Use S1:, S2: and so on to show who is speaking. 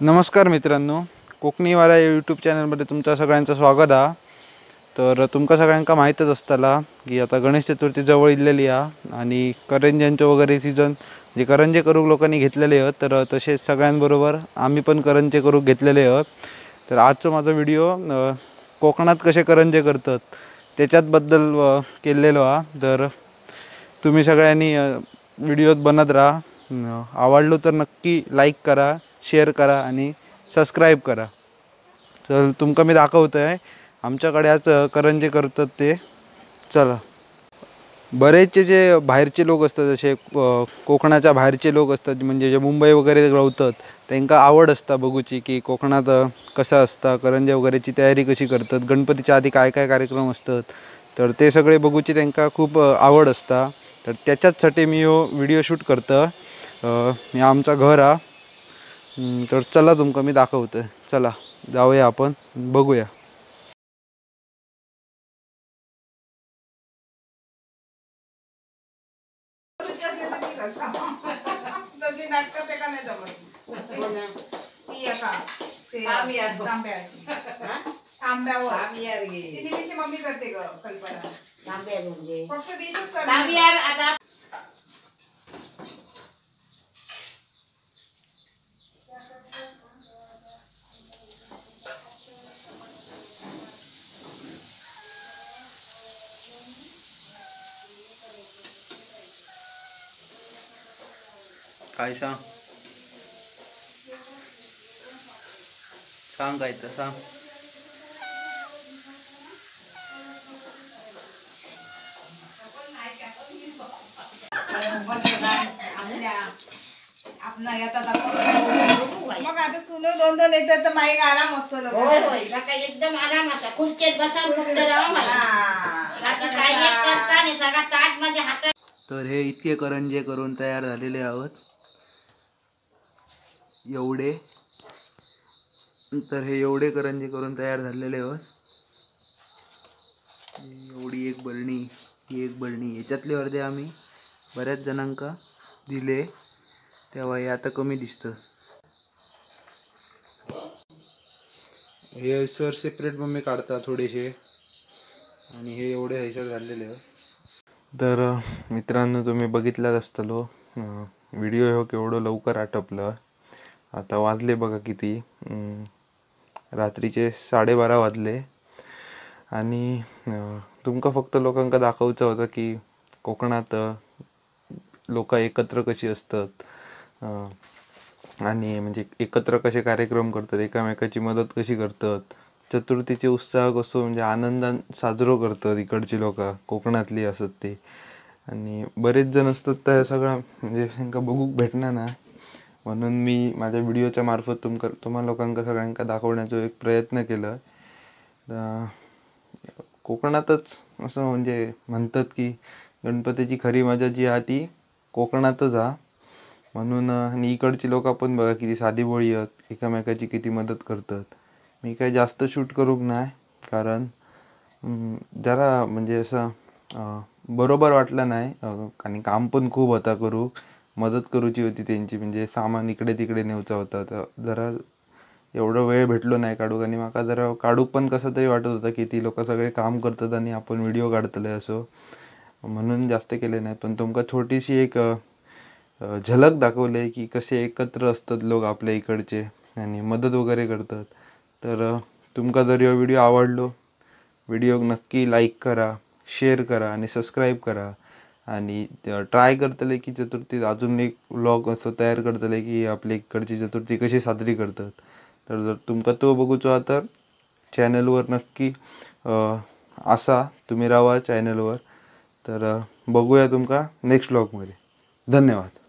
S1: नमस्कार मित्रांनो, कोकणी वारा या यूट्यूब चॅनलमध्ये तुमच्या सगळ्यांचं स्वागत आहे। तर तुमका सगळ्यांका माहीतच असताला की आता गणेश चतुर्थी जवळ इल्लेली आहे आणि करंज्यांचं वगैरे सीजन जे करंजे करूक लोकांनी घेतलेले आहेत। तर तसेच सगळ्यांबरोबर आम्ही पण करंजे करूक घेतलेले आहेत। तर आजचा माझा व्हिडिओ कोकणात कसे करंजे करतात त्याच्याबद्दल केलेलो आहे। तर तुम्ही सगळ्यांनी व्हिडिओत बनत राहा। आवडलो तर नक्की लाईक करा, शेअर करा आणि सबस्क्राईब करा। तर तुमका मी दाखवतोय आमच्याकडे आज करंजे करतात ते। चला, बरेचसे जे बाहेरचे लोक असतात, जसे कोकणाच्या बाहेरचे लोक असतात, म्हणजे जे मुंबई वगैरे राहतात, त्यांना आवड असता बघूची की कोकणात कसं असतं, करंजे वगैरेची तयारी कशी करतात, गणपतीच्या आधी काय काय कार्यक्रम असतात, तर ते सगळे बघूची त्यांना खूप आवड असता। तर त्याच्यासाठी मी व्हिडिओ शूट करतो। हे आमचा घर हा। तर चला तुमका मी दाखवतोय। चला जाऊया, आपण बघूया।
S2: मम्मी करते ग कल्पना फक्त
S1: काय सांग सांग काय तर सांग।
S2: मग आता सुनो दोन दोन येतात तर माईक आराम असतो लोक।
S3: होय होय बाका एकदम आराम आता खुर्चीत बसा फक्त राहा मला बाकी काय एक करता नाही सगळा ताट माझ्या हातात।
S1: तर हे इतके करंजे करून तयार झालेले आहोत एवढे। तर हे एवढे करंजे करून तयार झालेले आहोत। एवढी एक बरणी, ही एक बरणी, याच्यातले अर्धे आम्ही बऱ्याच जणांका दिले, तेव्हा हे आता कमी दिसतं। हे सर सेपरेट मम्मी काढता थोडेसे, आणि हे एवढे हैसर झालेले आहेत। तर मित्रांनो, तुम्ही बघितलाच असतलो व्हिडिओ हो केवढं लवकर आटपलं। आता वाजले बघा किती, रात्रीचे 12:30 वाजले। आणि तुमका फक्त लोकांका दाखवचं होतं की कोकणात लोक एकत्र कशी असतात, आणि म्हणजे एकत्र कसे कार्यक्रम करतात, एकामेकाची मदत कशी करतात, चतुर्थीचे उत्साह कसं म्हणजे आनंदान साजरो करतात इकडची लोक, कोकणातली असत ते। आणि बरेच जण असतात त्या सगळं म्हणजे त्यांना बघूक भेटणार ना, म्हणून मी माझ्या व्हिडिओच्या मार्फत तुम्हा लोकांका सगळ्यांका दाखवण्याचा एक प्रयत्न केला। कोकणातच असं म्हणजे म्हणतात की गणपतीची खरी मजा जी आहे ती कोकणातच आहे, म्हणून। आणि इकडची लोक पण बघा किती साधी भोळी आहेत, एकामेकाची किती मदत करतात। मी काही जास्त शूट करूक नाही, कारण जरा म्हणजे असं बरोबर वाटलं नाही, आणि काम पण खूप होता करूक, मदत करूची होती त्यांची, म्हणजे सामान इकडे तिकडे नेऊचा होता। तर जरा एवढं वेळ भेटलो नाही काढूक, आणि माका जरा काढूक पण कसं तरी वाटत होतं की ती लोक सगळे काम करतात आणि आपण व्हिडिओ काढतले असो, म्हणून जास्त केले नाही। पण तुमका छोटीशी एक झलक दाखवले की कसे एकत्र असतात लोक आपल्या इकडचे आणि मदत वगैरे करतात। तर तुमका जर हा व्हिडिओ आवडलो, व्हिडिओ नक्की लाईक करा, शेअर करा आणि सबस्क्राईब करा। आणि ट्राय करतले की चतुर्थी अजून एक व्लॉग असं तयार करतले की आपल्या इकडची चतुर्थी कशी साजरी करतात। तर जर तुमका तो बघूचो आहे तर चॅनलवर नक्की असा तुम्ही राहा चॅनलवर। तर बघूया तुमका नेक्स्ट व्लॉगमध्ये। धन्यवाद।